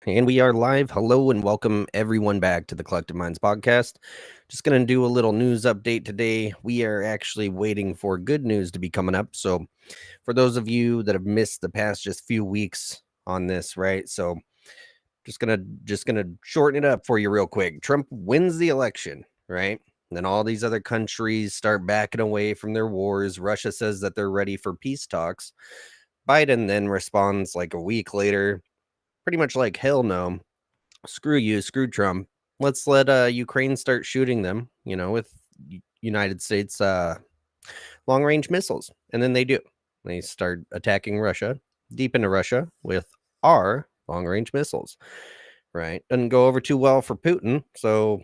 And we are live. Hello and welcome everyone back to the Collective Minds podcast. Just going to do a little news update today. We are actually waiting for good news to be coming up. So, for those of you that have missed the past just few weeks on this, right? So, just gonna shorten it up for you real quick. Trump wins the election, right? And then all these other countries start backing away from their wars. Russia says that they're ready for peace talks. Biden then responds like a week later, pretty much like hell no, screw you, screw Trump. Let's let Ukraine start shooting them, with United States long range missiles. And then they do. They start attacking Russia, deep into Russia with our long range missiles, right? Doesn't go over too well for Putin. So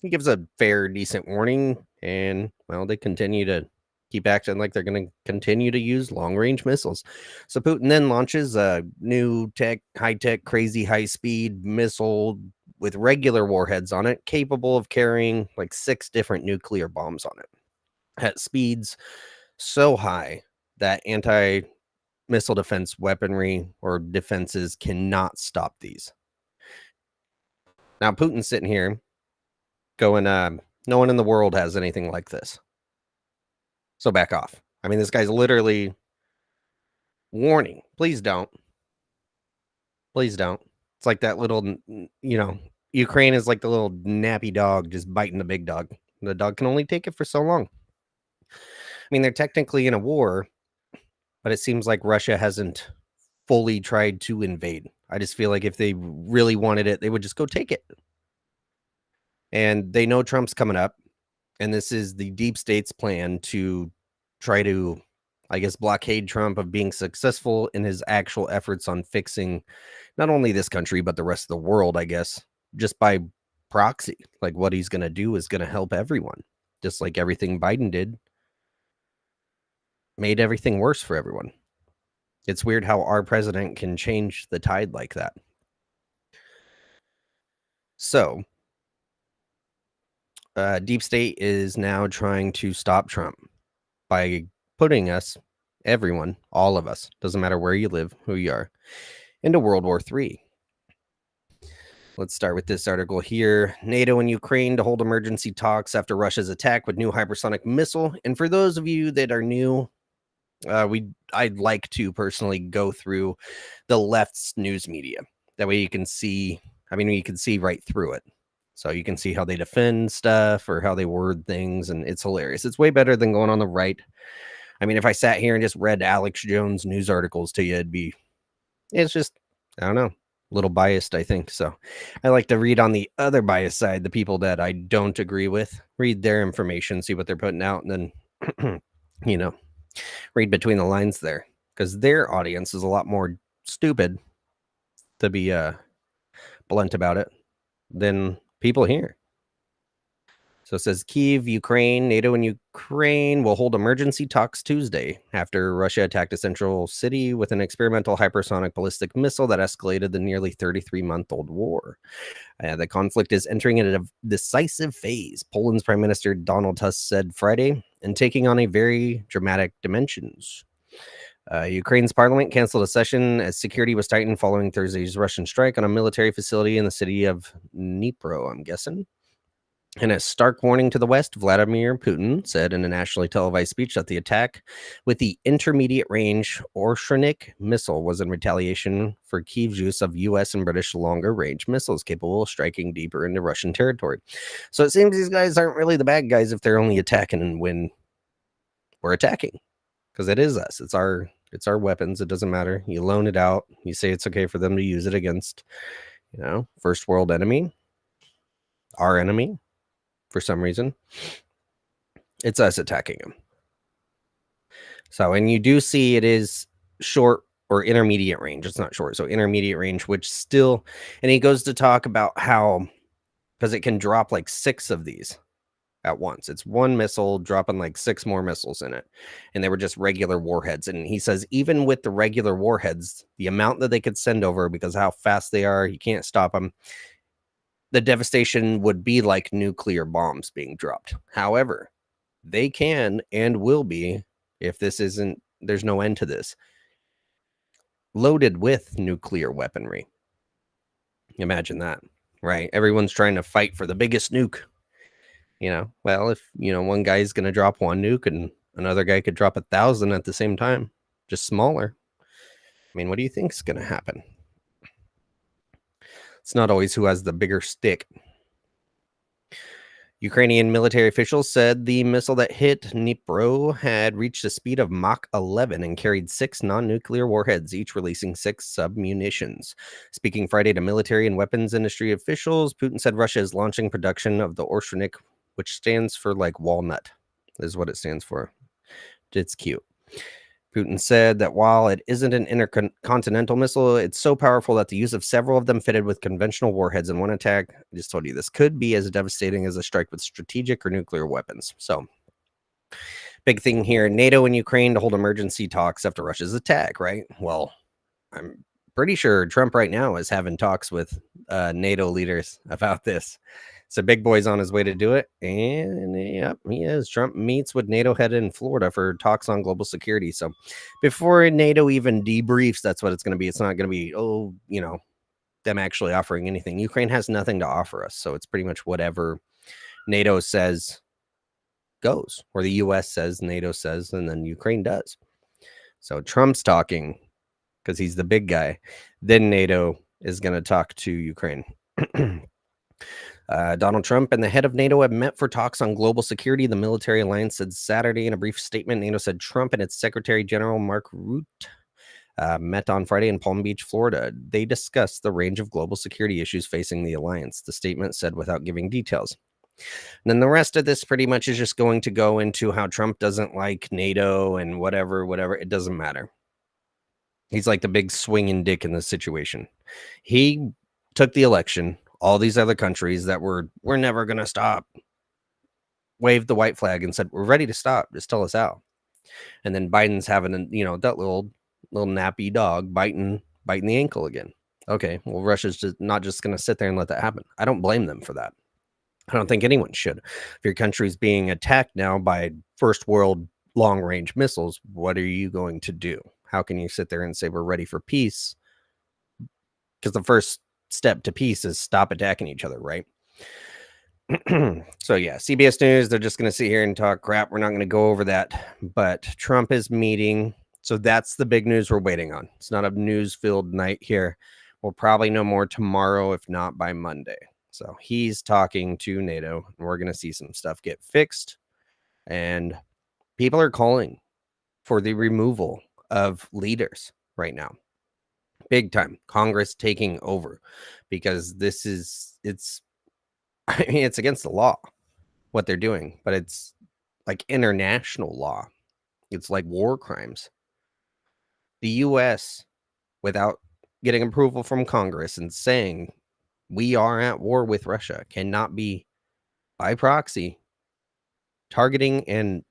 he gives a fair, decent warning. And, well, they continue to keep acting like they're going to continue to use long range missiles. So Putin then launches a new high tech, crazy high speed missile with regular warheads on it, capable of carrying like 6 different nuclear bombs on it at speeds so high that anti missile defense weaponry or defenses cannot stop these. Now, Putin's sitting here going, no one in the world has anything like this. So back off. I mean, this guy's literally warning. Please don't. Please don't. It's like that little, Ukraine is like the little nappy dog just biting the big dog. The dog can only take it for so long. I mean, they're technically in a war, but it seems like Russia hasn't fully tried to invade. I just feel like if they really wanted it, they would just go take it. And they know Trump's coming up. And this is the deep state's plan to try to, I guess, blockade Trump of being successful in his actual efforts on fixing not only this country, but the rest of the world, I guess, just by proxy. Like what he's going to do is going to help everyone, just like everything Biden did made everything worse for everyone. It's weird how our president can change the tide like that. So, deep state is now trying to stop Trump by putting us, everyone, all of us, doesn't matter where you live, who you are, into World War III. Let's start with this article here. NATO and Ukraine to hold emergency talks after Russia's attack with new hypersonic missile. And for those of you that are new, I'd like to personally go through the left's news media. That way you can see, you can see right through it. So you can see how they defend stuff or how they word things, and it's hilarious. It's way better than going on the right. I mean, if I sat here and just read Alex Jones news articles to you, it's just, I don't know, a little biased, I think. So I like to read on the other biased side, the people that I don't agree with, read their information, see what they're putting out, and then, read between the lines there, because their audience is a lot more stupid, to be blunt about it, than people here. So it says Kyiv, Ukraine, NATO and Ukraine will hold emergency talks Tuesday after Russia attacked a central city with an experimental hypersonic ballistic missile that escalated the nearly 33-month-old war. The conflict is entering in a decisive phase, Poland's Prime Minister Donald Tusk said Friday, and taking on a very dramatic dimensions. Ukraine's parliament canceled a session as security was tightened following Thursday's Russian strike on a military facility in the city of Dnipro, I'm guessing. In a stark warning to the West, Vladimir Putin said in a nationally televised speech that the attack with the intermediate range Hypersonic missile was in retaliation for Kyiv's use of U.S. and British longer range missiles capable of striking deeper into Russian territory. So it seems these guys aren't really the bad guys if they're only attacking when we're attacking, because it is us. It's our weapons. It doesn't matter. You loan it out. You say it's okay for them to use it against, first world enemy, our enemy. For some reason, it's us attacking him. So, and you do see it is short or intermediate range. It's not short, so intermediate range, which still, and he goes to talk about how, because it can drop like 6 of these at once. It's one missile dropping like 6 more missiles in it, and they were just regular warheads. And he says even with the regular warheads, the amount that they could send over, because how fast they are, you can't stop them. The devastation would be like nuclear bombs being dropped. However, they can and will be, if there's no end to this, loaded with nuclear weaponry. Imagine that, right? Everyone's trying to fight for the biggest nuke. Well, if one guy's going to drop one nuke and another guy could drop 1,000 at the same time, just smaller. I mean, what do you think's going to happen? It's not always who has the bigger stick. Ukrainian military officials said the missile that hit Dnipro had reached a speed of Mach 11 and carried 6 non-nuclear warheads, each releasing 6 submunitions. Speaking Friday to military and weapons industry officials, Putin said Russia is launching production of the Orshnik, which stands for like walnut, is what it stands for. It's cute. Putin said that while it isn't an intercontinental missile, it's so powerful that the use of several of them fitted with conventional warheads in one attack, I just told you this, could be as devastating as a strike with strategic or nuclear weapons. So, big thing here, NATO and Ukraine to hold emergency talks after Russia's attack, right? Well, I'm pretty sure Trump right now is having talks with NATO leaders about this. So big boy's on his way to do it. And yep, he is. Trump meets with NATO head in Florida for talks on global security. So before NATO even debriefs, that's what it's going to be. It's not going to be, them actually offering anything. Ukraine has nothing to offer us. So it's pretty much whatever NATO says goes, or the US says, NATO says, and then Ukraine does. So Trump's talking because he's the big guy. Then NATO is going to talk to Ukraine. Donald Trump and the head of NATO have met for talks on global security. The military alliance said Saturday in a brief statement. NATO said Trump and its Secretary General Mark Rutte met on Friday in Palm Beach, Florida. They discussed the range of global security issues facing the alliance, the statement said without giving details. And then the rest of this pretty much is just going to go into how Trump doesn't like NATO and whatever. It doesn't matter. He's like the big swinging dick in this situation. He took the election. All these other countries that we're never going to stop waved the white flag and said, we're ready to stop. Just tell us how. And then Biden's having, that little nappy dog biting the ankle again. Okay, well, Russia's just not just going to sit there and let that happen. I don't blame them for that. I don't think anyone should. If your country's being attacked now by first world long-range missiles, what are you going to do? How can you sit there and say we're ready for peace? Because the first step to peace is stop attacking each other, right? So yeah, CBS News, they're just going to sit here and talk crap. We're not going to go over that. But Trump is meeting. So that's the big news we're waiting on. It's not a news-filled night here. We'll probably know more tomorrow, if not by Monday. So he's talking to NATO, and we're going to see some stuff get fixed. And people are calling for the removal of leaders right now. Big time. Congress taking over, because it's against the law what they're doing, but it's like international law. It's like war crimes. The US, without getting approval from Congress and saying we are at war with Russia, cannot be by proxy targeting and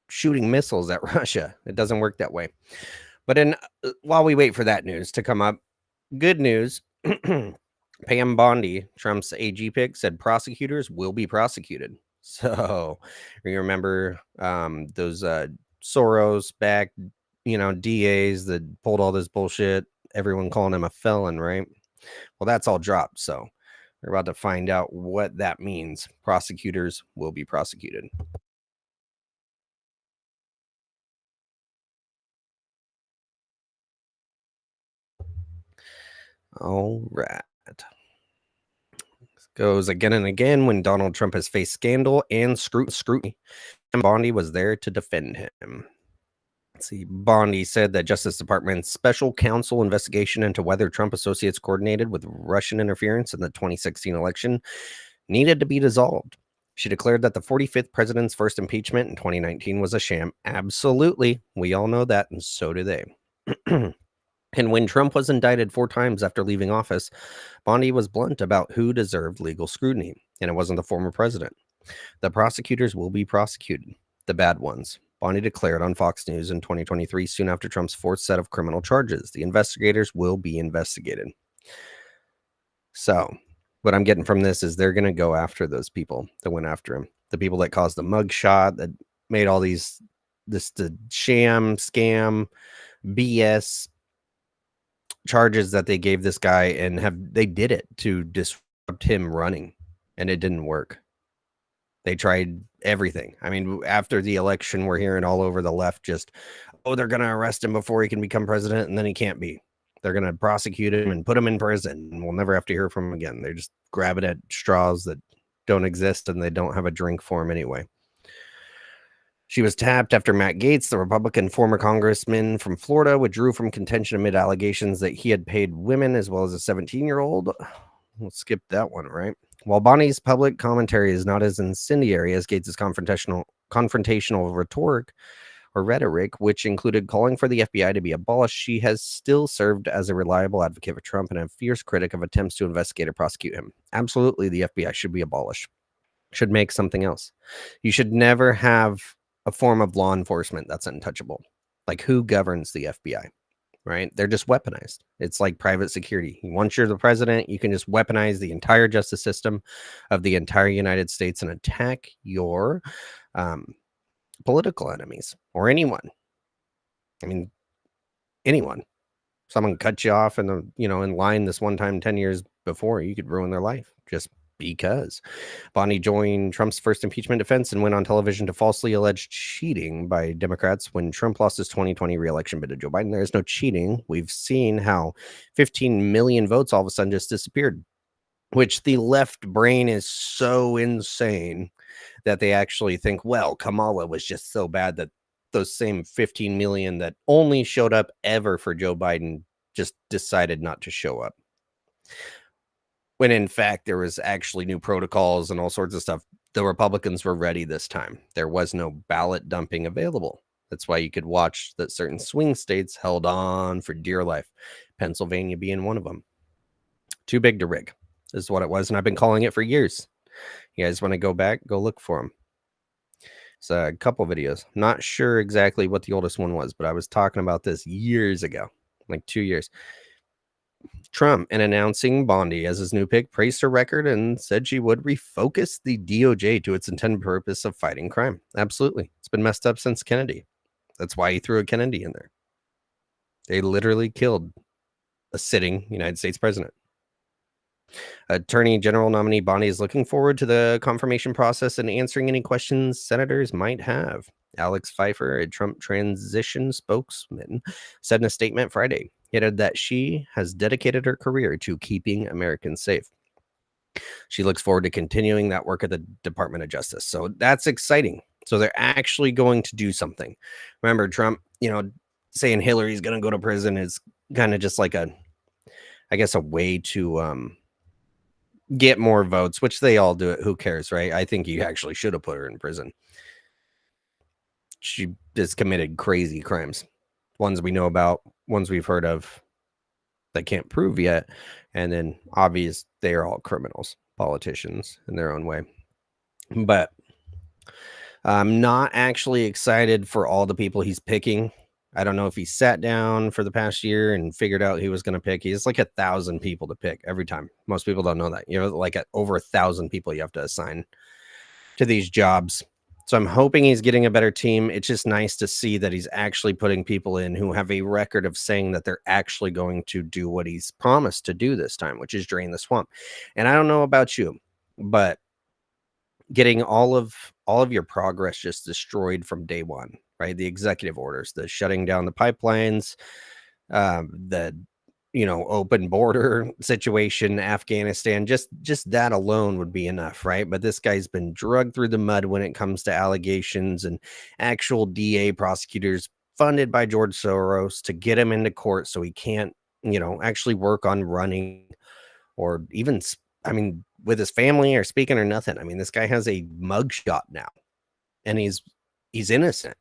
shooting missiles at Russia. It doesn't work that way. But while we wait for that news to come up, good news. Pam Bondi, Trump's AG pick, said prosecutors will be prosecuted. So you remember those Soros-backed, DAs that pulled all this bullshit, everyone calling him a felon, right? Well, that's all dropped. So we're about to find out what that means. Prosecutors will be prosecuted. All right. Goes again and again when Donald Trump has faced scandal and scrutiny. And Bondi was there to defend him. Let's see. Bondi said that Justice Department's special counsel investigation into whether Trump associates coordinated with Russian interference in the 2016 election needed to be dissolved. She declared that the 45th president's first impeachment in 2019 was a sham. Absolutely. We all know that, and so do they. And when Trump was indicted 4 times after leaving office, Bondi was blunt about who deserved legal scrutiny, and it wasn't the former president. The prosecutors will be prosecuted, the bad ones. Bondi declared on Fox News in 2023, soon after Trump's 4th set of criminal charges. The investigators will be investigated. So what I'm getting from this is they're going to go after those people that went after him. The people that caused the mugshot, that made all the sham, scam, BS charges that they gave this guy, and they did it to disrupt him running, and it didn't work. They tried everything. I mean, after the election, we're hearing all over the left just, oh, they're going to arrest him before he can become president, and then he can't be. They're going to prosecute him and put him in prison, and we'll never have to hear from him again. They're just grabbing at straws that don't exist, and they don't have a drink for him anyway. She was tapped after Matt Gaetz, the Republican former congressman from Florida, withdrew from contention amid allegations that he had paid women as well as a 17-year-old. We'll skip that one, right? While Bonnie's public commentary is not as incendiary as Gates' confrontational rhetoric, which included calling for the FBI to be abolished, she has still served as a reliable advocate for Trump and a fierce critic of attempts to investigate or prosecute him. Absolutely, the FBI should be abolished. Should make something else. You should never have a form of law enforcement that's untouchable. Like, who governs the FBI? Right? They're just weaponized. It's like private security. Once you're the president, you can just weaponize the entire justice system of the entire United States and attack your political enemies or anyone. I mean, anyone. Someone cut you off in line this one time 10 years before, you could ruin their life just because. Bonnie joined Trump's first impeachment defense and went on television to falsely allege cheating by Democrats when Trump lost his 2020 re-election bid to Joe Biden. There is no cheating. We've seen how 15 million votes all of a sudden just disappeared, which the left brain is so insane that they actually think, well, Kamala was just so bad that those same 15 million that only showed up ever for Joe Biden just decided not to show up. When in fact, there was actually new protocols and all sorts of stuff. The Republicans were ready this time. There was no ballot dumping available. That's why you could watch that certain swing states held on for dear life. Pennsylvania being one of them. Too big to rig is what it was. And I've been calling it for years. You guys want to go back? Go look for them. It's a couple videos. Not sure exactly what the oldest one was, but I was talking about this years ago, like 2 years. Trump, in announcing Bondi as his new pick, praised her record and said she would refocus the DOJ to its intended purpose of fighting crime. Absolutely. It's been messed up since Kennedy. That's why he threw a Kennedy in there. They literally killed a sitting United States president. Attorney General nominee Bondi is looking forward to the confirmation process and answering any questions senators might have. Alex Pfeiffer, a Trump transition spokesman, said in a statement Friday, he added that she has dedicated her career to keeping Americans safe. She looks forward to continuing that work at the Department of Justice. So that's exciting. So they're actually going to do something. Remember, Trump, saying Hillary's going to go to prison is kind of just like a way to get more votes, which they all do it. Who cares, right? I think you actually should have put her in prison. She just committed crazy crimes. Ones we know about, ones we've heard of that can't prove yet. And then obvious, they are all criminals, politicians in their own way. But I'm not actually excited for all the people he's picking. I don't know if he sat down for the past year and figured out he was going to pick. He has like 1,000 people to pick every time. Most people don't know that. Like over 1,000 people you have to assign to these jobs. So I'm hoping he's getting a better team. It's just nice to see that he's actually putting people in who have a record of saying that they're actually going to do what he's promised to do this time, which is drain the swamp. And I don't know about you, but getting all of your progress just destroyed from day one, right? The executive orders, the shutting down the pipelines, the open border situation, Afghanistan, just that alone would be enough, right? But this guy's been drugged through the mud when it comes to allegations and actual DA prosecutors funded by George Soros to get him into court so he can't, actually work on running or even, with his family or speaking or nothing. I mean, this guy has a mugshot now and he's innocent.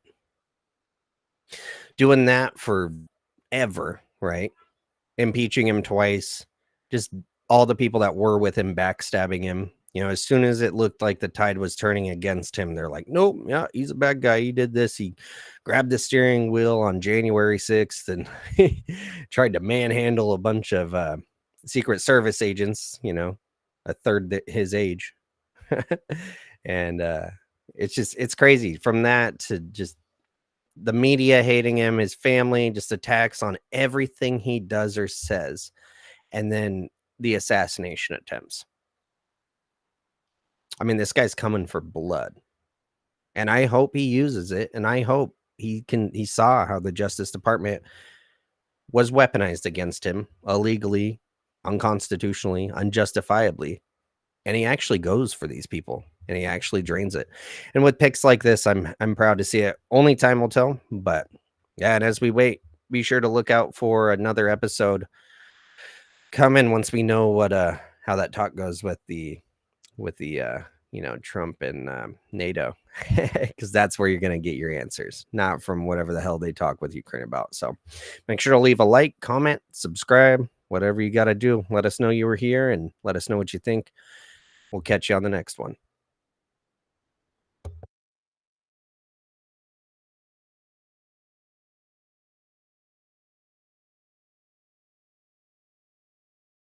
Doing that forever, right? Impeaching him twice, just all the people that were with him backstabbing him. As soon as it looked like the tide was turning against him, they're like, nope, yeah, he's a bad guy. He did this. He grabbed the steering wheel on January 6th and he tried to manhandle a bunch of Secret Service agents, a third his age. And it's crazy from that to just the media hating him, his family, just attacks on everything he does or says, and then the assassination attempts. I mean, this guy's coming for blood, and I hope he uses it, and I hope he saw how the Justice Department was weaponized against him illegally, unconstitutionally, unjustifiably, and he actually goes for these people, and he actually drains it. And with picks like this, I'm proud to see it. Only time will tell, but yeah, and as we wait, be sure to look out for another episode coming once we know what how that talk goes with the Trump and NATO, because that's where you're going to get your answers, not from whatever the hell they talk with Ukraine about. So make sure to leave a like, comment, subscribe, whatever you got to do. Let us know you were here and let us know what you think. We'll catch you on the next one.